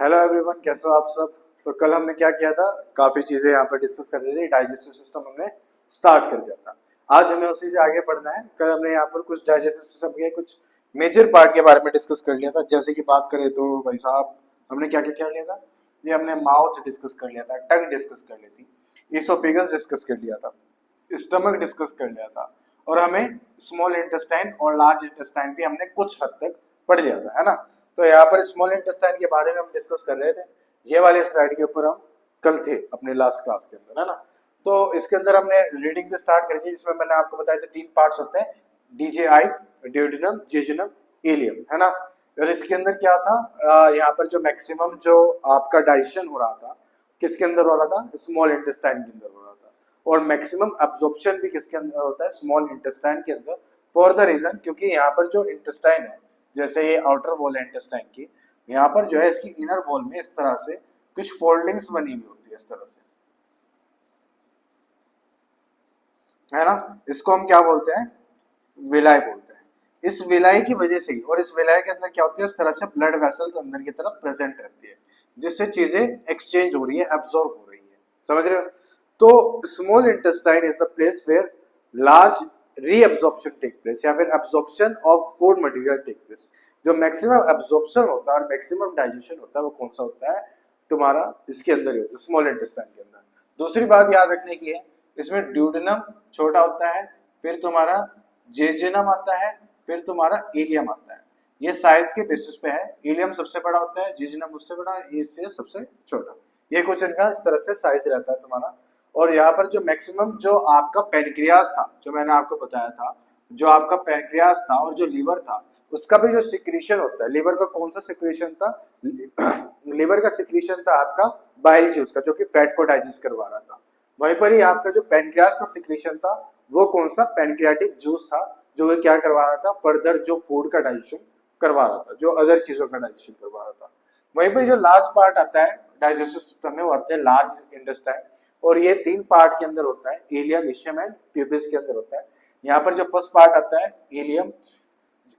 Hello everyone, कैसे हो आप सब। तो कल हमने क्या किया था, काफी चीजें यहाँ पर डिस्कस कर रही थी। डाइजेस्टिव सिस्टम हमने स्टार्ट कर दिया था। आज हमें उसी से आगे बढ़ना है। कल हमने यहाँ पर कुछ डाइजेस्टिव सिस्टम के कुछ मेजर पार्ट के बारे में डिस्कस कर लिया था। जैसे कि बात करें तो भाई साहब, हमने क्या क्या कर लिया था। ये हमने माउथ डिस्कस कर लिया था, टंग डिस्कस कर ली थी, इसोफेगस डिस्कस कर लिया था, स्टमक डिस्कस कर लिया था, और हमें स्मॉल इंटेस्टाइन और लार्ज इंटेस्टाइन भी हमने कुछ हद तक पढ़ लिया था, है ना। तो यहाँ पर स्मॉल इंटेस्टाइन के बारे में हम डिस्कस कर रहे थे। ये वाले स्लाइड के ऊपर हम कल थे अपने लास्ट क्लास के अंदर, है ना। तो इसके अंदर हमने रीडिंग भी स्टार्ट करी थी, जिसमें मैंने आपको बताया था 3 पार्ट्स होते हैं, डीजेआई, ड्यूडेनम, जेजुनम, इलियम, है ना। और इसके अंदर क्या था, यहाँ पर जो मैक्सिमम जो आपका डाइजेशन हो रहा था, किसके अंदर हो रहा था, स्मॉल इंटेस्टाइन के अंदर हो रहा था। और मैक्सिमम एब्जॉर्प्शन भी किसके अंदर होता है, स्मॉल इंटेस्टाइन के अंदर। फॉर द रीजन, क्योंकि यहाँ पर जो इंटेस्टाइन है, जैसे ये आउटर वॉल है इंटेस्टाइन की, यहाँ पर जो है इसकी इनर वॉल में इस तरह से कुछ फोल्डिंग्स बनी हुई होती है, इस तरह से, है ना। इसको हम क्या बोलते हैं, विलाय बोलते हैं। इस विलाय की वजह से ही, और इस विलाय के अंदर क्या होती है, इस तरह से ब्लड वेसल्स अंदर की तरफ प्रेजेंट रहती है, जिससे चीजें एक्सचेंज हो रही है, एब्जॉर्ब हो रही है। समझ रहे हो। तो small intestine is the place where large reabsorption take place, या फिर absorption of food material take place. जो मैक्सिमम एब्जॉर्प्शन होता है और मैक्सिमम डाइजेशन होता है, वो कौन सा होता है, तुम्हारा इसके अंदर ही होता है, स्मॉल इंटेस्टाइन के अंदर। दूसरी बात याद रखने की है, इसमें ड्यूडेनम छोटा होता है, फिर तुम्हारा जेजेनम आता है, फिर तुम्हारा इलियम आता है। ये साइज के बेसिस पे है, इलियम सबसे बड़ा होता है, जेजेनम उससे बड़ा, इससे सबसे छोटा। ये कुछ इनका इस तरह से साइज रहता है तुम्हारा। और यहाँ पर जो मैक्सिमम जो आपका पेनक्रियाज था, जो मैंने आपको बताया था, जो आपका पेनक्रियाज था और जो लीवर था, उसका भी जो सिक्रीशन होता है, लीवर का कौन सा सिक्रीशन था, लीवर का सिक्रीशन था आपका बाइल जूस का, जो कि फैट को डाइजेस्ट करवा रहा था। वहीं पर ही आपका जो पेनक्रियाज का सिक्रीशन था, वो कौन सा, पेनक्रियाटिक जूस था, जो क्या करवा रहा था, फर्दर जो फूड का डाइजेशन करवा रहा था, जो अदर चीजों का डाइजेशन करवा रहा था। वहीं पर जो लास्ट पार्ट आता है डाइजेस्टिव सिस्टम में, वो आते हैं लार्ज इंटेस्टाइन, और ये 3 पार्ट के अंदर होता है, इलियम, इशियम एंड प्यूबिस के अंदर होता है। यहाँ पर जो फर्स्ट पार्ट आता है इलियम,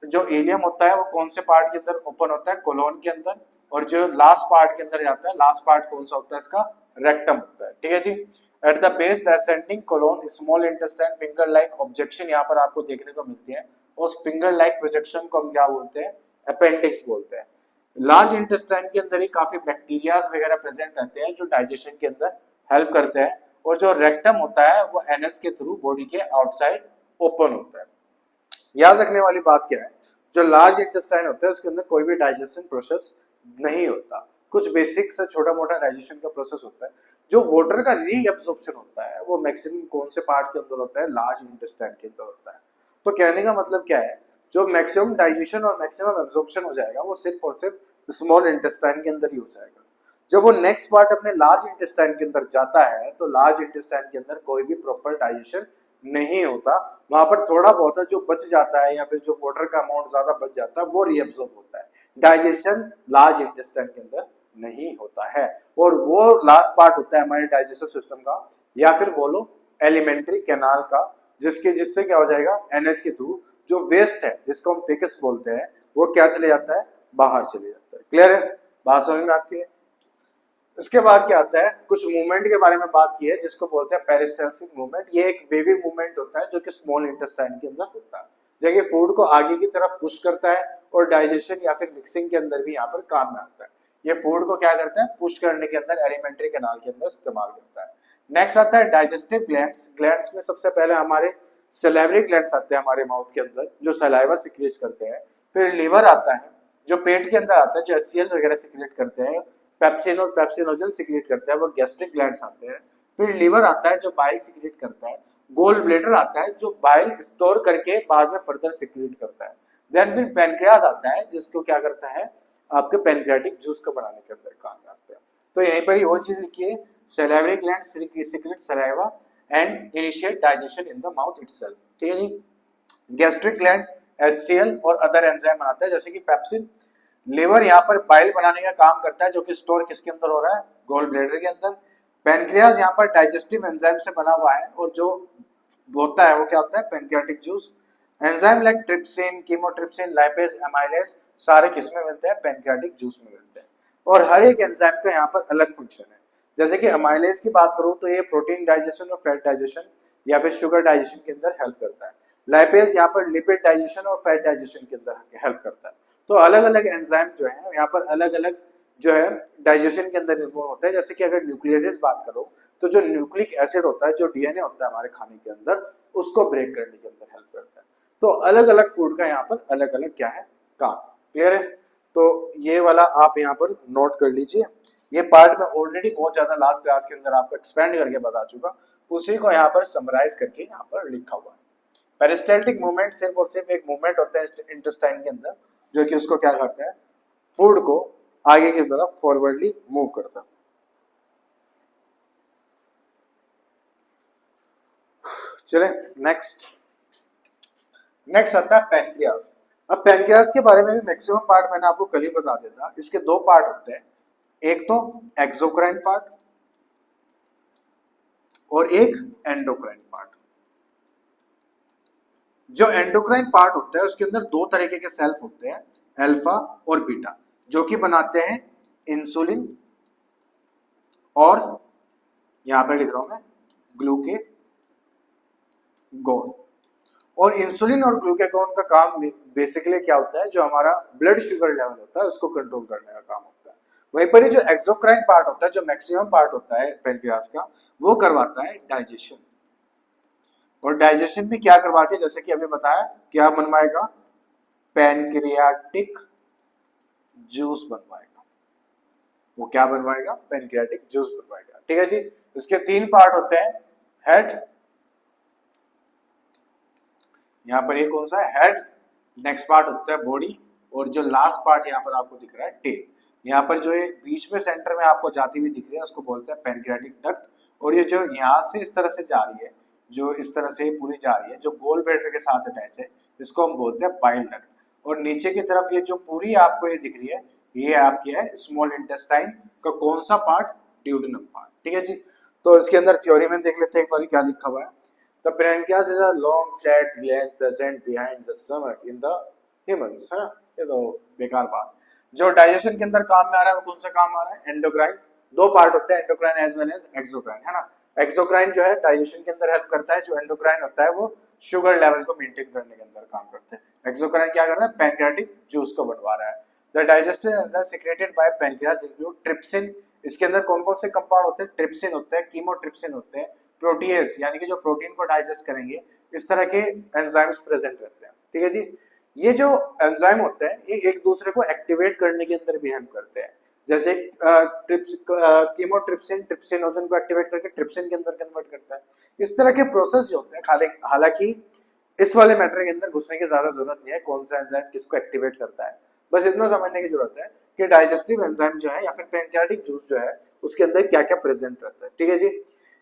जो इलियम होता है वो कौन से पार्ट के अंदर ओपन होता है, कोलोन के अंदर। और जो लास्ट पार्ट के अंदर जाता है, लास्ट पार्ट कौन सा होता है इसका, रेक्टम होता है, ठीक है जी। At the base the ascending colon small intestine finger like objection यहाँ पर आपको देखने को मिलती है। उस फिंगर लाइक प्रोजेक्शन को हम क्या बोलते हैं, अपेंडिक्स बोलते हैं। लार्ज इंटेस्टाइन के अंदर ही काफी बैक्टीरियाज वगैरह प्रेजेंट रहते हैं, जो डाइजेशन के अंदर हेल्प करते हैं। और जो रेक्टम होता है वो एनएस के थ्रू बॉडी के आउटसाइड ओपन होता है। याद रखने वाली बात क्या है, जो लार्ज इंटेस्टाइन होता है उसके अंदर कोई भी डाइजेशन प्रोसेस नहीं होता, कुछ बेसिक से छोटा मोटा डाइजेशन का प्रोसेस होता है। जो वाटर का रीअब्सॉर्प्शन होता है वो मैक्सिमम कौन से पार्ट के अंदर होता है, लार्ज इंटेस्टाइन के अंदर होता है। तो कहने का मतलब क्या है, जो मैक्सिमम डाइजेशन और मैक्सिमम एब्जॉर्प्शन हो जाएगा वो सिर्फ और सिर्फ स्मॉल इंटेस्टाइन के अंदर ही हो जाएगा। जब वो नेक्स्ट पार्ट अपने लार्ज इंटेस्टाइन के अंदर जाता है, तो लार्ज इंटेस्टाइन के अंदर कोई भी प्रॉपर डाइजेशन नहीं होता। वहां पर थोड़ा बहुत जो बच जाता है, या फिर जो वाटर का अमाउंट ज्यादा बच जाता है, वो रीअब्सॉर्ब होता है। डाइजेशन लार्ज इंटेस्टाइन के अंदर नहीं होता है। और वो लास्ट पार्ट होता है हमारे डाइजेस्टिव सिस्टम का, या फिर बोलो एलिमेंट्री कैनाल का, जिससे क्या हो जाएगा, एनएस के थ्रू जो वेस्ट है, जिसको हम फेकस बोलते हैं, वो क्या चले जाता है, बाहर चले जाता है। क्लियर है, बात समझ में आती है। इसके बाद क्या आता है, कुछ मूवमेंट के बारे में बात की है, जिसको बोलते हैं पेरिस्टाल्सिस मूवमेंट। ये एक वेवी मूवमेंट होता है जो कि स्मॉल इंटेस्टाइन के अंदर होता है, जो कि फूड को आगे की तरफ पुश करता है, और डाइजेशन या फिर मिक्सिंग के अंदर भी यहाँ पर काम में आता है। ये फूड को क्या करता है, पुश करने के अंदर एलिमेंट्री कैनाल के अंदर इस्तेमाल करता है। नेक्स्ट आता है डाइजेस्टिव ग्लैंड्स। ग्लैंड्स में सबसे पहले हमारे सैलिवरी ग्लैंड्स आते हैं हमारे माउथ के अंदर, जो सलाइवा सिक्रेट करते हैं। फिर लीवर आता है, जो पेट के अंदर आता है, जो एचसीएल वगैरह सिक्रेट करते हैं। पेप्सिन और पेप्सिनोजन सिक्रेट करता है, वो गैस्ट्रिक ग्लैंड्स आते हैं। फिर लिवर आता है, जो बाइल सिक्रेट करता है। गोल ब्लेडर आता है, जो बाइल स्टोर करके बाद में फर्दर सिक्रेट करता है। देन फिर पैनक्रियाज आता है, जिसको क्या करता है, आपके पैनक्रियाटिक जूस को बनाने के अंदर काम में आता है। तो यहीं पर ही वो चीज लिखी है, salivary gland secrete saliva and initiate digestion in the mouth itself, ठीक है जी। गैस्ट्रिक ग्लैंड एचसीएल और अदर एंजाइम बनाता है, जैसे कि पेप्सिन। लिवर यहाँ पर बाइल बनाने का काम करता है, जो कि स्टोर किसके अंदर हो रहा है, गोल ब्लैडर के अंदर। पैनक्रियाज यहाँ पर डाइजेस्टिव एंजाइम से बना हुआ है, और जो होता है वो क्या होता है, pancreatic juice. Enzyme like trypsin, chymotrypsin, lipase, amylase, सारे किस में मिलते हैं, पैनक्रियाटिक जूस में मिलते हैं। और हर एक एंजाइम का यहाँ पर अलग फंक्शन है। जैसे कि अमाइलेज की बात करूं तो ये प्रोटीन डाइजेशन और फैट डाइजेशन या फिर शुगर डाइजेशन के अंदर हेल्प करता है। लाइपेज यहाँ पर लिपिड डाइजेशन और फैट डाइजेशन के अंदर हेल्प करता है। तो अलग अलग एंजाइम जो है यहाँ पर अलग अलग जो है डाइजेशन के अंदर इन्वॉल्व होता है। जैसे कि अगर न्यूक्लियस बात करो तो जो न्यूक्लिक एसिड होता है, जो डीएनए होता है हमारे खाने के अंदर, उसको ब्रेक करने के अंदर हेल्प करता है। तो अलग अलग फूड का यहाँ पर अलग अलग क्या है काम। क्लियर है? तो ये वाला आप यहाँ पर नोट कर लीजिए। ये पार्ट मैं ऑलरेडी बहुत ज्यादा लास्ट क्लास के अंदर आपको एक्सपेंड करके बता चुका, उसी को यहाँ पर समराइज करके यहाँ पर लिखा हुआ है। पेरिस्टाल्टिक मूवमेंट सिर्फ और सिर्फ एक मूवमेंट होता है इंटेस्टाइन के अंदर, जो कि उसको क्या करता है, फूड को आगे की तरफ फॉरवर्डली मूव करता है। चले नेक्स्ट आता है पैनक्रियास। अब पैनक्रियास के बारे में भी मैक्सिमम पार्ट मैंने आपको कल ही बता देता। इसके दो पार्ट होते हैं, एक तो एक्सोक्राइन पार्ट और एक एंडोक्राइन पार्ट। जो एंडोक्राइन पार्ट होता है उसके अंदर दो तरीके के सेल्फ होते हैं, अल्फा और बीटा, जो कि बनाते हैं इंसुलिन और यहां पर लिख रहा हूं मैं ग्लूकेगॉन। और इंसुलिन और ग्लूकेगॉन का काम बेसिकली क्या होता है, जो हमारा ब्लड शुगर लेवल होता है उसको कंट्रोल करने का काम होता है। वहीं पर ही जो एक्सोक्राइन पार्ट होता है, जो मैक्सिमम पार्ट होता है पैनक्रियास का, वो करवाता है डाइजेशन। और डाइजेशन में क्या करवाते हैं, जैसे कि अभी बताया, क्या बनवाएगा, पैनक्रियाटिक जूस बनवाएगा। वो क्या बनवाएगा, पैनक्रियाटिक जूस बनवाएगा। ठीक है जी। इसके तीन पार्ट होते हैं, हेड, यहाँ पर ये कौन सा है, हेड। नेक्स्ट पार्ट होता है बॉडी, और जो लास्ट पार्ट यहाँ पर आपको दिख रहा है टेल। यहाँ पर जो ये बीच में सेंटर में आपको जाती हुई दिख रही है उसको बोलते हैं पैनक्रियाटिक डक्ट। और ये जो यहाँ से इस तरह से जा रही है, जो इस तरह से पूरी जा रही है, जो गोल ब्लैडर के साथ अटैच है, इसको हम बोलते हैं बाइल डक्ट। और नीचे की तरफ ये जो पूरी आपको ये दिख रही है, ये आपकी है स्मॉल इंटेस्टाइन का कौन सा पार्ट, ड्यूडेनम पार्ट। ठीक है जी। तो इसके अंदर थ्योरी में देख लेते हैं एक बार क्या लिखा हुआ है। The pancreas is a long flat gland present behind the stomach in the humans, है ना। ये तो बेकार बात। जो डाइजेशन के अंदर काम में आ रहा है वो कौन सा काम आ रहा है, एंडोक्राइन। दो पार्ट होते हैं, endocrine as well as exocrine, है ना। एक्सोक्राइन जो है डाइजेशन के अंदर हेल्प करता है, जो एंडोक्राइन होता है वो शुगर लेवल को मेंटेन करने के अंदर काम करते हैं। एक्सोक्राइन क्या कर रहा है, पैनक्रियाटिक जूस को बनवा रहा है। The digestive enzyme secreted bye pancreas include trypsin. इसके अंदर कौन कौन से कंपाउंड होते हैं, ट्रिप्सिन होते हैं, कीमोट्रिप्सिन होते हैं, प्रोटीएज यानी कि जो प्रोटीन को डाइजेस्ट करेंगे, इस तरह के एंजाइम्स प्रेजेंट रहते हैं। ठीक है जी। ये जो एंजाइम होते हैं ये एक दूसरे को एक्टिवेट करने के अंदर भी हेल्प करते हैं। जैसे कीमोट्रिप्सिन ट्रिप्सिनोजन को एक्टिवेट करके ट्रिप्सिन के अंदर कन्वर्ट करता है। इस तरह के प्रोसेस जो होते हैं, हालांकि इस वाले मैटर के अंदर घुसने की ज्यादा जरूरत नहीं है, कौन सा एंजाइम किसको एक्टिवेट करता है, बस इतना समझने की जरूरत है कि डाइजेस्टिव एंजाइम जो है या फिर पैनक्रियाटिक जूस जो है उसके अंदर क्या क्या प्रेजेंट रहता है। ठीक है जी।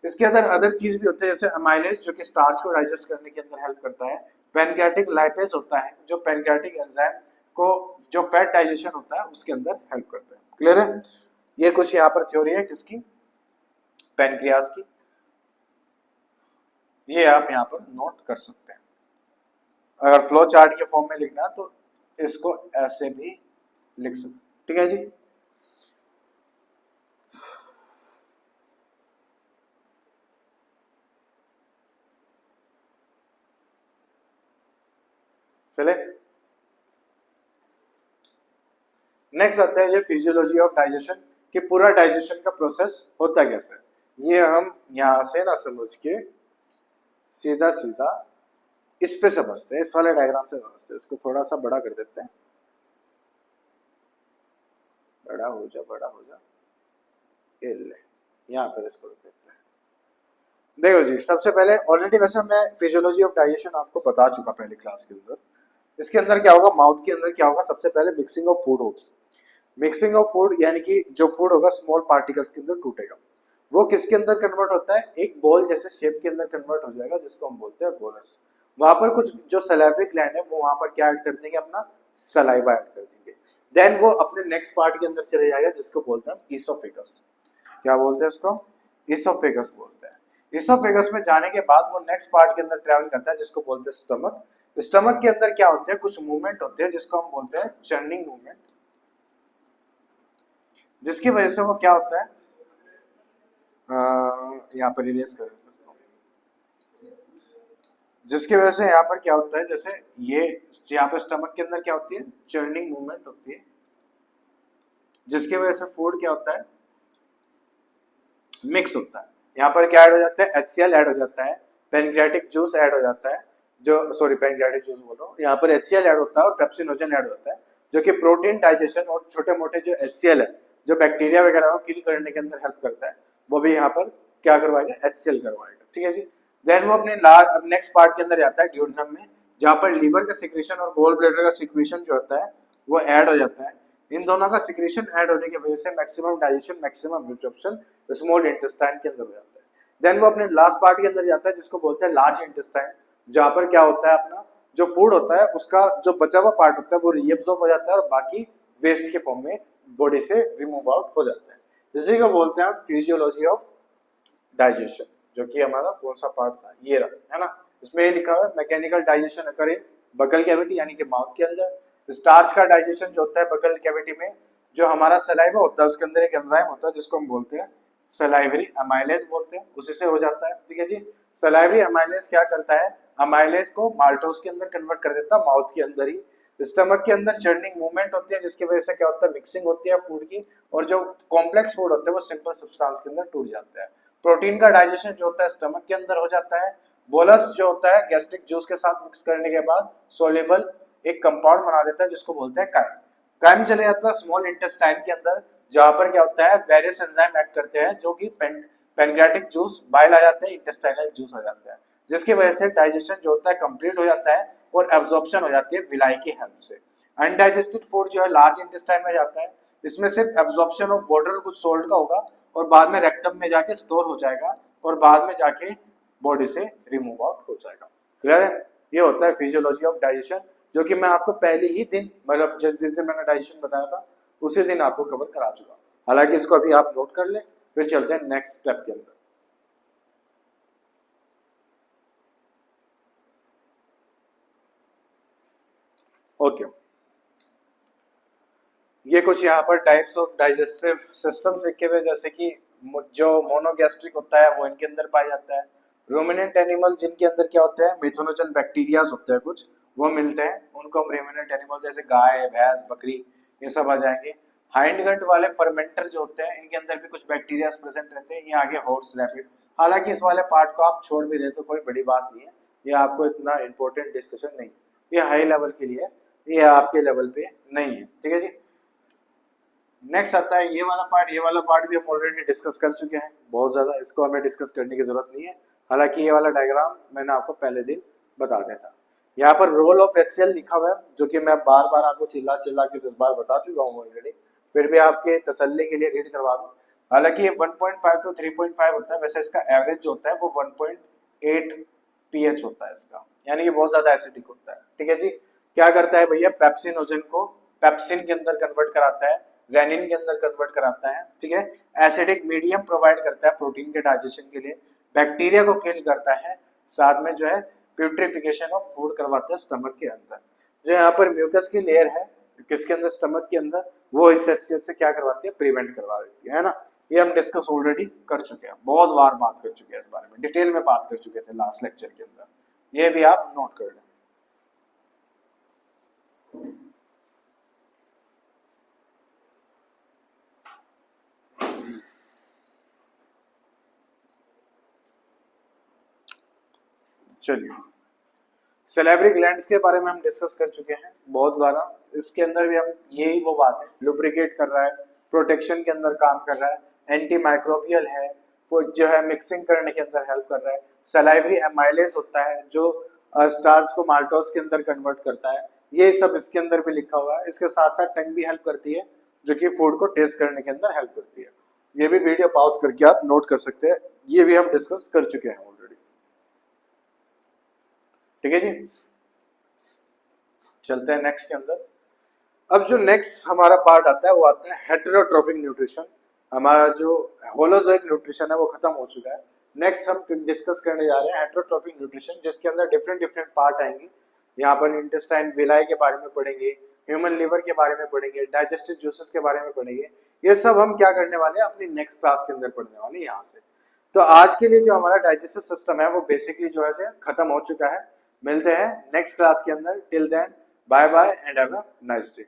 इसके अंदर अदर चीज भी होते हैं, जैसे अमाइलेज जो कि स्टार्च को डाइजेस्ट करने के अंदर हेल्प करता है। पैनक्रियाटिक लाइपेज होता है जो पैनक्रियाटिक एंजाइम को जो फैट डाइजेशन होता है उसके अंदर हेल्प करता है। क्लियर है? ये कुछ यहाँ पर थ्योरी है किसकी, पैनक्रियास की। ये आप यहाँ पर नोट कर सकते हैं। अगर फ्लो चार्ट के फॉर्म में लिखना है तो इसको ऐसे भी लिख सकते। ठीक है जी। चले नेक्स्ट आता है ये फिजियोलॉजी ऑफ डाइजेशन, कि पूरा डाइजेशन का प्रोसेस होता कैसे। ये हम यहां से ना समझ के सीधा सीधा इस पे समझते हैं, इस वाले डायग्राम से समझते हैं। इसको थोड़ा सा बड़ा कर देते हैं, बड़ा हो जा, ये ले यहाँ पर इसको रख देते हैं। देखो जी, सबसे पहले ऑलरेडी वैसे मैं फिजियोलॉजी ऑफ डाइजेशन आपको बता चुका पहले क्लास के अंदर। इसके अंदर क्या होगा, माउथ के अंदर क्या होगा, सबसे पहले मिक्सिंग ऑफ फूड होगी। मिक्सिंग ऑफ फूड यानी कि जो फूड होगा स्मॉल पार्टिकल्स के अंदर टूटेगा, वो किसके अंदर कन्वर्ट होता है, एक बॉल जैसे शेप के अंदर कन्वर्ट हो जाएगा, जिसको हम बोलते हैं बोलस। वहां पर कुछ जो सलाइवरी ग्लैंड है वो वहां पर क्या ऐड कर देंगे, अपना सलाइवा ऐड कर देंगे। देन वो अपने नेक्स्ट पार्ट के अंदर चले जाएगा, जिसको बोलते हैं ईसोफेगस। क्या बोलते हैं इसको, ईसोफेगस बोलते हैं। ईसोफेगस में जाने के बाद वो नेक्स्ट पार्ट के अंदर ट्रैवल करता है, जिसको बोलते हैं स्टमक। स्टमक के अंदर क्या होते हैं, कुछ मूवमेंट होते हैं जिसको हम बोलते हैं चर्निंग मूवमेंट, जिसकी वजह से वो क्या होता है, यहाँ पर रिलीज कर, जिसकी वजह से यहाँ पर क्या होता है, जैसे ये यहाँ पर स्टमक के अंदर क्या होती है, चर्निंग मूवमेंट होती है, जिसकी वजह से फूड क्या होता है, मिक्स होता है। यहाँ पर क्या ऐड हो जाता है, HCl ऐड हो जाता है, पेनक्रियाटिक जूस ऐड हो जाता है, जो सॉरी पेनक्रियाटिक जूस बोल रहा हूँ, यहाँ पर HCl ऐड होता है और पेप्सिनोजन ऐड होता है, जो कि प्रोटीन डाइजेशन और छोटे मोटे जो HCl है जो बैक्टीरिया वगैरह को किल करने के अंदर हेल्प करता है, वो भी यहाँ पर क्या करवाएगा, HCl करवाएगा। ठीक है जी। देन वो अपने नेक्स्ट पार्ट के अंदर जाता है ड्यूडेनम में, जहाँ पर लीवर का सिक्रेशन और गोल ब्लैडर का सिक्रेशन जो होता है वो ऐड हो जाता है। इन दोनों का सिक्रेशन ऐड होने की वजह से maximum digestion, maximum absorption small intestine के अंदर हो जाता है। देन वो अपने लास्ट पार्ट के अंदर जाता है जिसको बोलते हैं लार्ज इंटेस्टाइन, जहाँ पर क्या होता है, अपना जो फूड होता है उसका जो बचा हुआ पार्ट होता है वो रीएब्सॉर्ब हो जाता है और बाकी वेस्ट के फॉर्म में बॉडी से रिमूव आउट हो जाता है। इसी को बोलते हैं फिजियोलॉजी ऑफ डाइजेशन, जो कि हमारा कौन सा पार्ट था, ये रहा है ना। इसमें ये लिखा हुआ है मैकेनिकल डाइजेशन अकर इन बकल कैविटी यानी कि माउथ के अंदर। स्टार्च का डाइजेशन जो होता है बकल कैविटी में, जो हमारा सलाइवा होता है उसके अंदर एक एंजाइम होता है जिसको हम बोलते हैं सलाइवरी अमाइलेज बोलते हैं, उसी से हो जाता है। ठीक है जी। सलाइवरी अमाइलेज क्या करता है, अमाइलेज को माल्टोज के अंदर कन्वर्ट कर देता है माउथ के अंदर ही। स्टमक के अंदर चर्निंग मूवमेंट होती है जिसकी वजह से क्या होता है, मिक्सिंग होती है फूड की, और जो कॉम्प्लेक्स फूड होते हैं वो सिंपल सब्सटेंस के अंदर टूट जाता है। प्रोटीन का डाइजेशन जो होता है स्टमक के अंदर हो जाता है। बोलस जो होता है गैस्ट्रिक जूस के साथ मिक्स करने के बाद सोल्यूबल एक कंपाउंड बना देता है जिसको बोलते हैं काइम। काइम चले जाता है स्मॉल इंटेस्टाइन के अंदर, जहां पर क्या होता है, वेरियस एंजाइम ऐड करते हैं जो कि पेनक्रियाटिक जूस, बाइल आ जाता है, इंटेस्टाइनल जूस आ जाता है, जिसकी वजह से डाइजेशन जो होता है कंप्लीट हो जाता है और एब्जॉर्प्शन हो जाती है विलाई की हेल्प से। अनडाइजेस्टेड फूड जो है लार्ज इंटेस्टाइन में जाता है, इसमें सिर्फ एब्जॉर्प्शन ऑफ वाटर और कुछ सोल्ट का होगा और बाद में रेक्टम में जाके स्टोर हो जाएगा और बाद में जाके बॉडी से रिमूव आउट हो जाएगा। क्लियर है? ये होता है फिजियोलॉजी ऑफ डाइजेशन, जो कि मैं आपको पहले ही दिन, मतलब जिस दिन मैंने डाइजेशन बताया था उसी दिन आपको कवर करा चुका। हालांकि इसको अभी आप नोट कर लें, फिर चलते हैं नेक्स्ट स्टेप के अंदर। ओके, ये कुछ यहाँ पर टाइप्स ऑफ डाइजेस्टिव सिस्टम्स लिखे हुए, जैसे कि जो मोनोगैस्ट्रिक होता है वो इनके अंदर पाया जाता है। रूमिनेंट एनिमल जिनके अंदर क्या होता है, मिथुनोजन बैक्टीरियाज होते हैं कुछ, वो मिलते हैं, उनको हम रूमिनेंट एनिमल, जैसे गाय, भैंस, बकरी, ये सब आ जाएंगे। हाइंड वाले फर्मेंटर जो होते हैं इनके अंदर भी कुछ बैक्टीरिया प्रेजेंट रहते हैं। ये आगे हॉर्स, रैबिट। हालांकि इस वाले पार्ट को आप छोड़ भी दें तो कोई बड़ी बात नहीं है, ये आपको इतना इंपॉर्टेंट डिस्कशन नहीं, ये हाई लेवल के लिए, ये आपके लेवल पे नहीं है। ठीक है जी। नेक्स्ट आता है ये वाला पार्ट। ये वाला पार्ट भी हम ऑलरेडी डिस्कस कर चुके हैं बहुत ज़्यादा, इसको हमें डिस्कस करने की जरूरत नहीं है। हालांकि ये वाला डायग्राम मैंने आपको पहले दिन बता दिया था। यहाँ पर रोल ऑफ HCl लिखा हुआ है, जो कि मैं बार बार आपको चिल्ला चिल्ला के 10 बार बता चुका हूँ ऑलरेडी, फिर भी आपके तसल्ली के लिए रीड करवा दूँ। हालांकि ये 1.5 to 3.5 होता है, वैसे इसका एवरेज जो होता है वो 1.8 pH होता है इसका, यानी कि बहुत ज़्यादा एसिडिक होता है। ठीक है जी। क्या करता है भैया, पेप्सिनोजन को पेप्सिन के अंदर कन्वर्ट कराता है, रेनिन के अंदर कन्वर्ट कराता है। ठीक है। एसिडिक मीडियम प्रोवाइड करता है प्रोटीन के डाइजेशन के लिए, बैक्टीरिया को किल करता है, साथ में जो है प्यूट्रिफिकेशन ऑफ फूड करवाता है स्टमक के अंदर। जो यहाँ पर म्यूकस की लेयर है किसके अंदर, स्टमक के अंदर, वो इस हैसियत से क्या करवाती है, प्रिवेंट करवा देती है ना। ये हम डिस्कस ऑलरेडी कर चुके हैं, बहुत बार बात कर चुके हैं इस बारे में, डिटेल में बात कर चुके थे लास्ट लेक्चर के अंदर, ये भी आप नोट कर लें। चलिए, सैलिवरी ग्लैंड्स के बारे में हम डिस्कस कर चुके हैं बहुत बार। इसके अंदर भी हम यही वो बात है, लुब्रिकेट कर रहा है, प्रोटेक्शन के अंदर काम कर रहा है, एंटी माइक्रोबियल है, वो जो है मिक्सिंग करने के अंदर हेल्प कर रहा है। सलाइवरी एमाइलेज होता है जो स्टार्च को माल्टोज के अंदर कन्वर्ट करता है, ये सब इसके अंदर भी लिखा हुआ है। इसके साथ साथ टंग भी हेल्प करती है, जो कि फूड को टेस्ट करने के अंदर हेल्प करती है। ये भी वीडियो पॉज करके आप नोट कर सकते हैं, ये भी हम डिस्कस कर चुके हैं ऑलरेडी। ठीक है जी। चलते हैं नेक्स्ट के अंदर। अब जो नेक्स्ट हमारा पार्ट आता है वो आता है हेटेरोट्रोफिक न्यूट्रिशन। हमारा जो होलोजोइक न्यूट्रिशन है वो खत्म हो चुका है। नेक्स्ट हम डिस्कस करने जा रहे हैं हेटेरोट्रोफिक न्यूट्रिशन, जिसके अंदर डिफरेंट डिफरेंट पार्ट आएंगे। यहाँ पर इंटेस्टाइन विलाई के बारे में पढ़ेंगे, ह्यूमन लिवर के बारे में पढ़ेंगे, डाइजेस्टिव जूसेस के बारे में पढ़ेंगे। ये सब हम क्या करने वाले हैं, अपनी नेक्स्ट क्लास के अंदर पढ़ने वाले हैं यहाँ से। तो आज के लिए जो हमारा डाइजेस्टिव सिस्टम है वो बेसिकली जो है खत्म हो चुका है। मिलते हैं नेक्स्ट क्लास के अंदर। Till then bye bye and have a nice day.